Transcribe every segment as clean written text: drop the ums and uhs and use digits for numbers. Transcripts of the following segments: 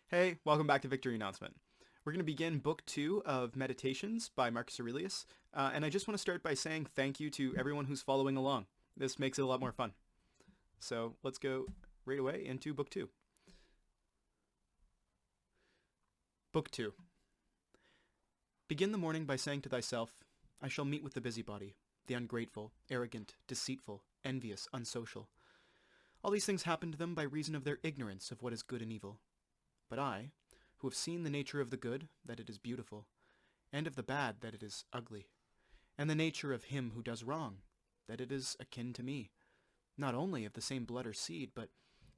Hey, welcome back to Victory Announcement. We're going to begin Book 2 of Meditations by Marcus Aurelius, and I just want to start by saying thank you to everyone who's following along. This makes it a lot more fun. So let's go right away into Book 2. Book 2. Begin the morning by saying to thyself, I shall meet with the busybody, the ungrateful, arrogant, deceitful, envious, unsocial. All these things happen to them by reason of their ignorance of what is good and evil. But I, who have seen the nature of the good, that it is beautiful, and of the bad, that it is ugly, and the nature of him who does wrong, that it is akin to me, not only of the same blood or seed, but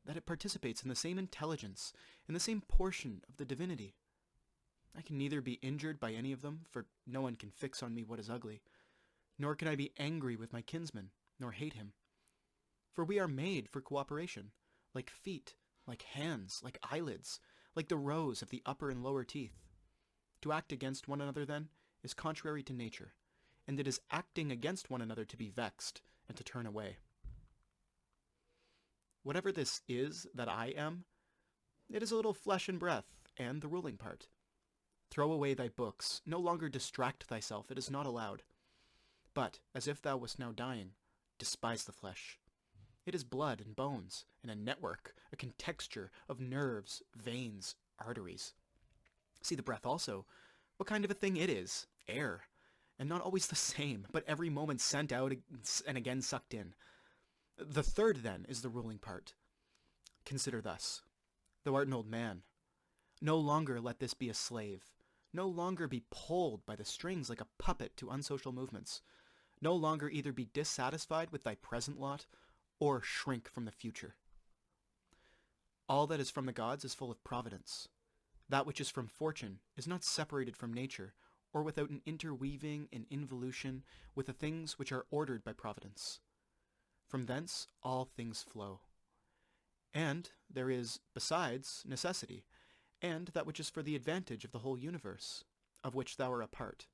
that it participates in the same intelligence, in the same portion of the divinity. I can neither be injured by any of them, for no one can fix on me what is ugly, nor can I be angry with my kinsman, nor hate him. For we are made for cooperation, like feet, like hands, like eyelids, like the rows of the upper and lower teeth. To act against one another, then, is contrary to nature, and it is acting against one another to be vexed and to turn away. Whatever this is that I am, it is a little flesh and breath, and the ruling part. Throw away thy books, no longer distract thyself, it is not allowed. But, as if thou wast now dying, despise the flesh. It is blood and bones, and a network, a contexture of nerves, veins, arteries. See the breath also, what kind of a thing it is, air, and not always the same, but every moment sent out and again sucked in. The third, then, is the ruling part. Consider thus. Thou art an old man. No longer let this be a slave. No longer be pulled by the strings like a puppet to unsocial movements. No longer either be dissatisfied with thy present lot, or shrink from the future. All that is from the gods is full of providence. That which is from fortune is not separated from nature, or without an interweaving and involution with the things which are ordered by providence. From thence all things flow. And there is, besides, necessity, and that which is for the advantage of the whole universe, of which thou art a part.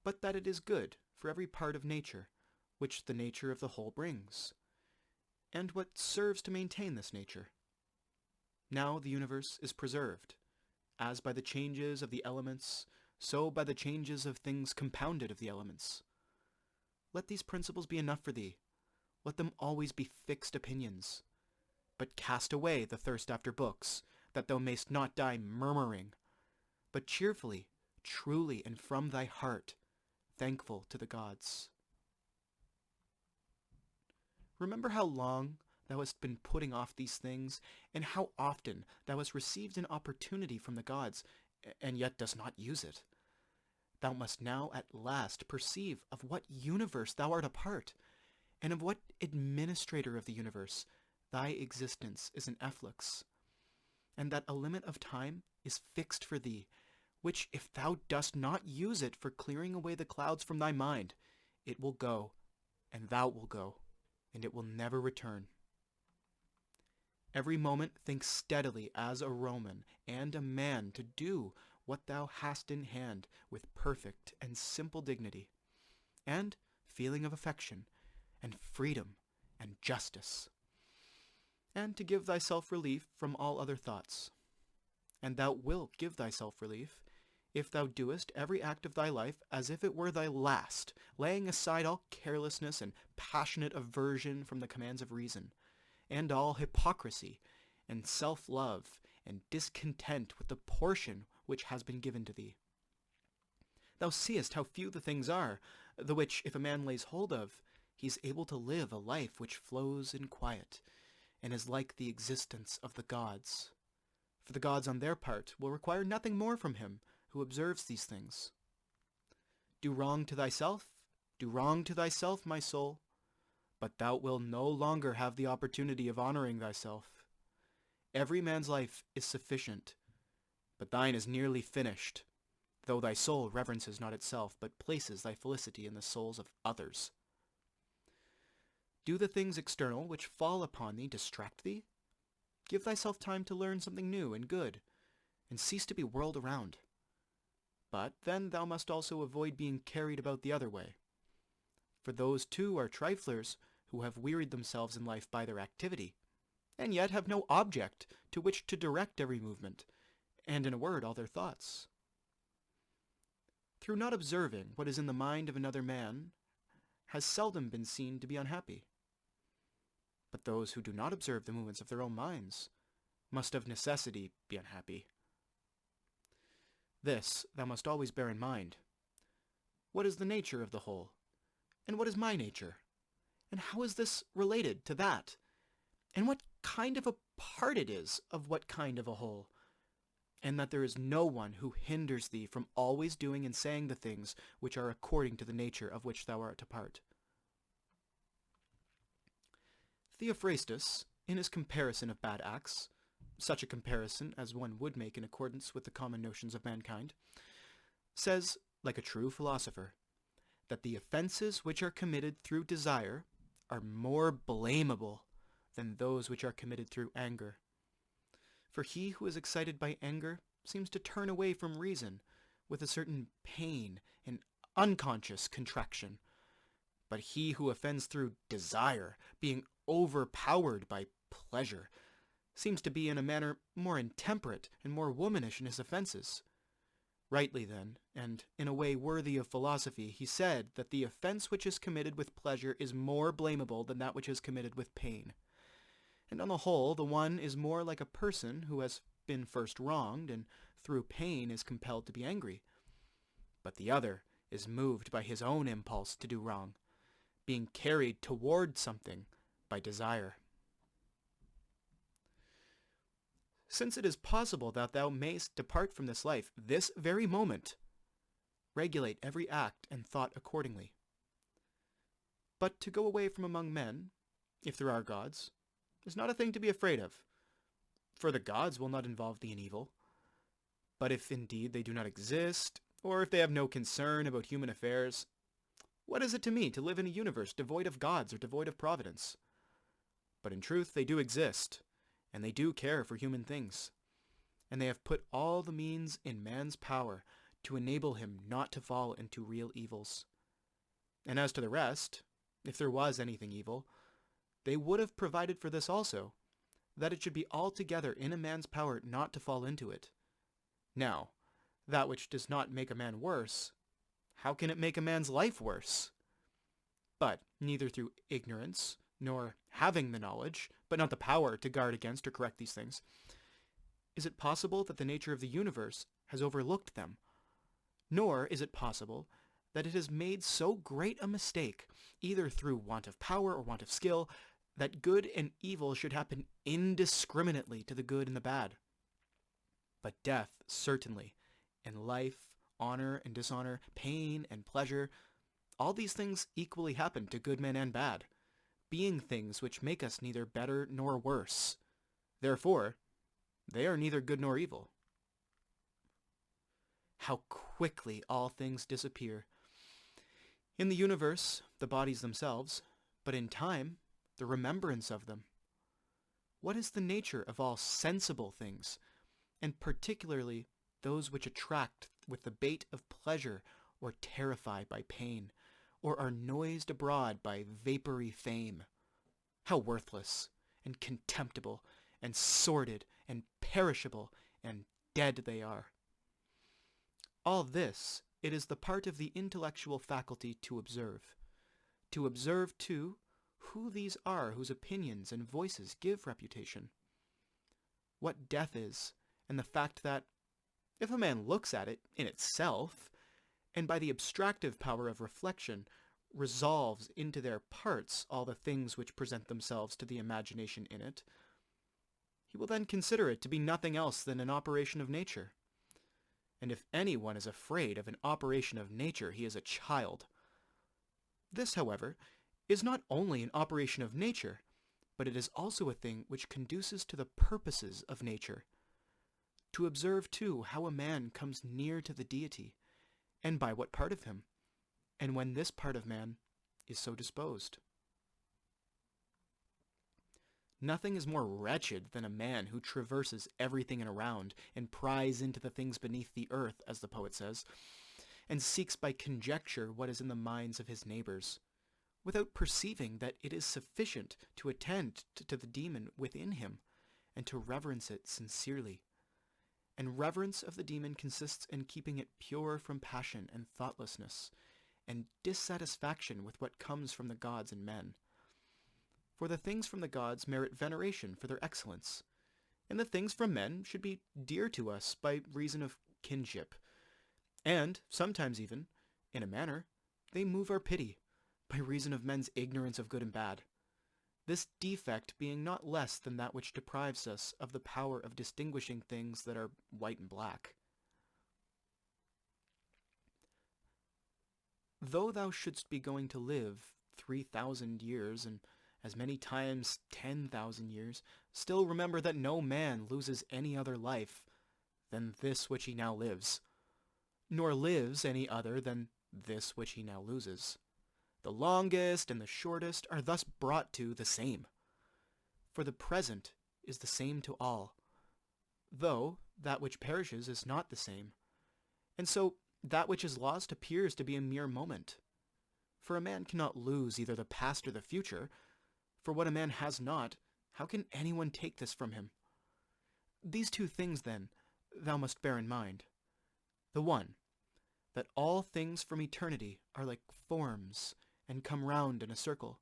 But that it is good for every part of nature, which the nature of the whole brings, and what serves to maintain this nature. Now the universe is preserved, as by the changes of the elements, so by the changes of things compounded of the elements. Let these principles be enough for thee. Let them always be fixed opinions. But cast away the thirst after books, that thou mayst not die murmuring, but cheerfully, truly, and from thy heart, thankful to the gods. Remember how long thou hast been putting off these things, and how often thou hast received an opportunity from the gods, and yet dost not use it. Thou must now at last perceive of what universe thou art a part, and of what administrator of the universe thy existence is an efflux, and that a limit of time is fixed for thee, which if thou dost not use it for clearing away the clouds from thy mind, it will go, and thou wilt go, and it will never return. Every moment think steadily as a Roman and a man to do what thou hast in hand with perfect and simple dignity, and feeling of affection, and freedom, and justice, and to give thyself relief from all other thoughts. And thou wilt give thyself relief, if thou doest every act of thy life as if it were thy last, laying aside all carelessness and passionate aversion from the commands of reason, and all hypocrisy, and self-love, and discontent with the portion which has been given to thee. Thou seest how few the things are, the which, if a man lays hold of, he is able to live a life which flows in quiet, and is like the existence of the gods. For the gods on their part will require nothing more from him who observes these things. Do wrong to thyself, my soul, but thou wilt no longer have the opportunity of honoring thyself. Every man's life is sufficient, but thine is nearly finished, though thy soul reverences not itself, but places thy felicity in the souls of others. Do the things external which fall upon thee distract thee? Give thyself time to learn something new and good, and cease to be whirled around. But then thou must also avoid being carried about the other way. For those too are triflers who have wearied themselves in life by their activity, and yet have no object to which to direct every movement, and in a word, all their thoughts. Through not observing what is in the mind of another man, has seldom been seen to be unhappy. But those who do not observe the movements of their own minds must of necessity be unhappy. This thou must always bear in mind. What is the nature of the whole? And what is my nature? And how is this related to that? And what kind of a part it is of what kind of a whole? And that there is no one who hinders thee from always doing and saying the things which are according to the nature of which thou art a part. Theophrastus, in his comparison of bad acts, such a comparison as one would make in accordance with the common notions of mankind, says, like a true philosopher, that the offenses which are committed through desire are more blamable than those which are committed through anger. For he who is excited by anger seems to turn away from reason with a certain pain and unconscious contraction. But he who offends through desire, being overpowered by pleasure, seems to be in a manner more intemperate and more womanish in his offenses. Rightly then, and in a way worthy of philosophy, he said that the offense which is committed with pleasure is more blamable than that which is committed with pain. And on the whole, the one is more like a person who has been first wronged, and through pain is compelled to be angry. But the other is moved by his own impulse to do wrong, being carried toward something by desire. Since it is possible that thou mayst depart from this life this very moment, regulate every act and thought accordingly. But to go away from among men, if there are gods, is not a thing to be afraid of, for the gods will not involve thee in evil. But if indeed they do not exist, or if they have no concern about human affairs, what is it to me to live in a universe devoid of gods or devoid of providence? But in truth they do exist, and they do care for human things, and they have put all the means in man's power to enable him not to fall into real evils. And as to the rest, if there was anything evil, they would have provided for this also, that it should be altogether in a man's power not to fall into it. Now, that which does not make a man worse, how can it make a man's life worse? But neither through ignorance, nor having the knowledge, but not the power to guard against or correct these things, is it possible that the nature of the universe has overlooked them, nor is it possible that it has made so great a mistake, either through want of power or want of skill, that good and evil should happen indiscriminately to the good and the bad. But death, certainly, and life, honor and dishonor, pain and pleasure, all these things equally happen to good men and bad, being things which make us neither better nor worse. Therefore, they are neither good nor evil. How quickly all things disappear. In the universe, the bodies themselves, but in time, the remembrance of them. What is the nature of all sensible things, and particularly those which attract with the bait of pleasure, or terrify by pain, or are noised abroad by vapory fame? How worthless, and contemptible, and sordid, and perishable, and dead they are. All this it is the part of the intellectual faculty to observe. To observe, too, who these are whose opinions and voices give reputation. What death is, and the fact that, if a man looks at it in itself, and by the abstractive power of reflection resolves into their parts all the things which present themselves to the imagination in it, he will then consider it to be nothing else than an operation of nature. And if anyone is afraid of an operation of nature, he is a child. This, however, is not only an operation of nature, but it is also a thing which conduces to the purposes of nature. To observe, too, how a man comes near to the deity, and by what part of him, and when this part of man is so disposed. Nothing is more wretched than a man who traverses everything in around, and pries into the things beneath the earth, as the poet says, and seeks by conjecture what is in the minds of his neighbors, without perceiving that it is sufficient to attend to the demon within him and to reverence it sincerely. And reverence of the demon consists in keeping it pure from passion and thoughtlessness, and dissatisfaction with what comes from the gods and men. For the things from the gods merit veneration for their excellence, and the things from men should be dear to us by reason of kinship. And sometimes even, in a manner, they move our pity, by reason of men's ignorance of good and bad. This defect being not less than that which deprives us of the power of distinguishing things that are white and black. Though thou shouldst be going to live 3,000 years, and as many times 10,000 years, still remember that no man loses any other life than this which he now lives, nor lives any other than this which he now loses. The longest and the shortest are thus brought to the same. For the present is the same to all, though that which perishes is not the same. And so that which is lost appears to be a mere moment. For a man cannot lose either the past or the future. For what a man has not, how can anyone take this from him? These two things, then, thou must bear in mind. The one, that all things from eternity are like forms, and come round in a circle,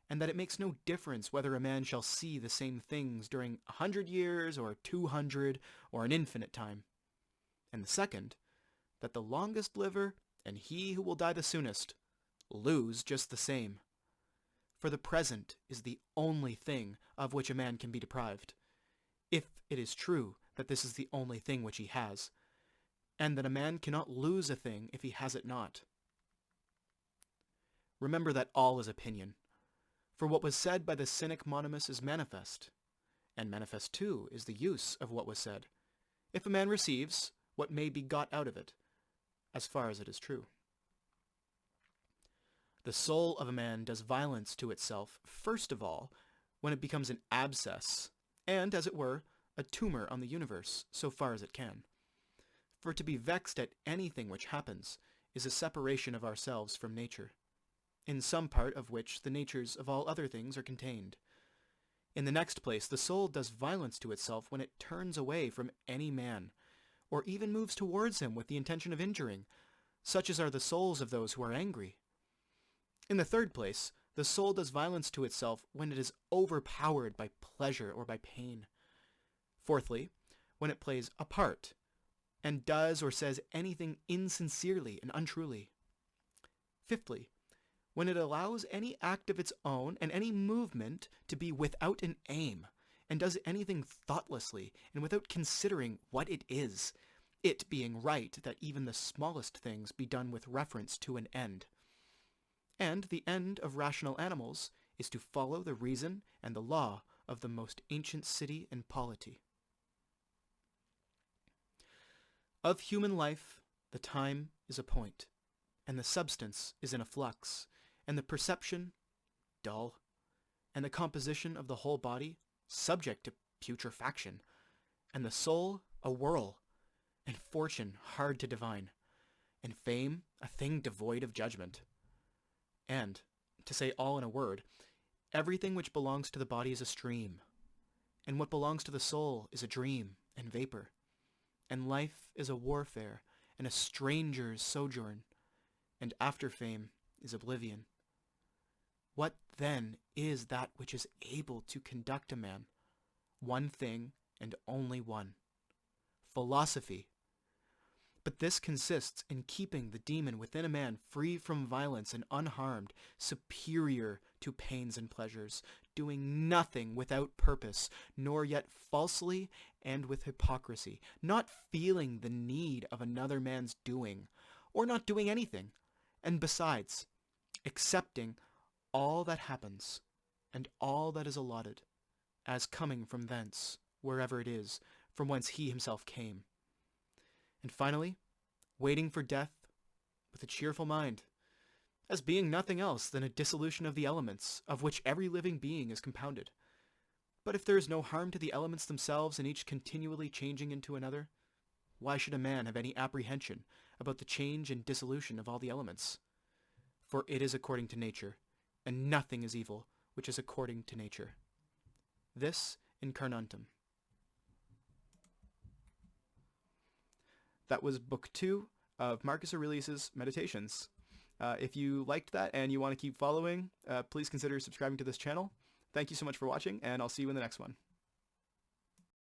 and that it makes no difference whether a man shall see the same things during 100 years, or 200, or an infinite time. And the second, that the longest liver, and he who will die the soonest, lose just the same. For the present is the only thing of which a man can be deprived, if it is true that this is the only thing which he has, and that a man cannot lose a thing if he has it not. Remember that all is opinion. For what was said by the cynic Monimus is manifest, and manifest too is the use of what was said, if a man receives what may be got out of it, as far as it is true. The soul of a man does violence to itself, first of all, when it becomes an abscess, and, as it were, a tumor on the universe, so far as it can. For to be vexed at anything which happens is a separation of ourselves from nature, in some part of which the natures of all other things are contained. In the next place, the soul does violence to itself when it turns away from any man, or even moves towards him with the intention of injuring, such as are the souls of those who are angry. In the third place, the soul does violence to itself when it is overpowered by pleasure or by pain. Fourthly, when it plays a part, and does or says anything insincerely and untruly. Fifthly, when it allows any act of its own and any movement to be without an aim, and does anything thoughtlessly and without considering what it is, it being right that even the smallest things be done with reference to an end. And the end of rational animals is to follow the reason and the law of the most ancient city and polity. Of human life, the time is a point, and the substance is in a flux, and the perception dull, and the composition of the whole body subject to putrefaction, and the soul a whirl, and fortune hard to divine, and fame a thing devoid of judgment. And, to say all in a word, everything which belongs to the body is a stream, and what belongs to the soul is a dream and vapor, and life is a warfare and a stranger's sojourn, and after fame is oblivion. What then is that which is able to conduct a man? One thing and only one: philosophy. But this consists in keeping the demon within a man free from violence and unharmed, superior to pains and pleasures, doing nothing without purpose, nor yet falsely and with hypocrisy, not feeling the need of another man's doing, or not doing anything, and besides, accepting all that happens, and all that is allotted, as coming from thence, wherever it is, from whence he himself came. And finally, waiting for death with a cheerful mind, as being nothing else than a dissolution of the elements, of which every living being is compounded. But if there is no harm to the elements themselves, and each continually changing into another, why should a man have any apprehension about the change and dissolution of all the elements? For it is according to nature, and nothing is evil which is according to nature. This incarnantum. That was book 2 of Marcus Aurelius's Meditations. If you liked that and you want to keep following, please consider subscribing to this channel. Thank you so much for watching, and I'll see you in the next one.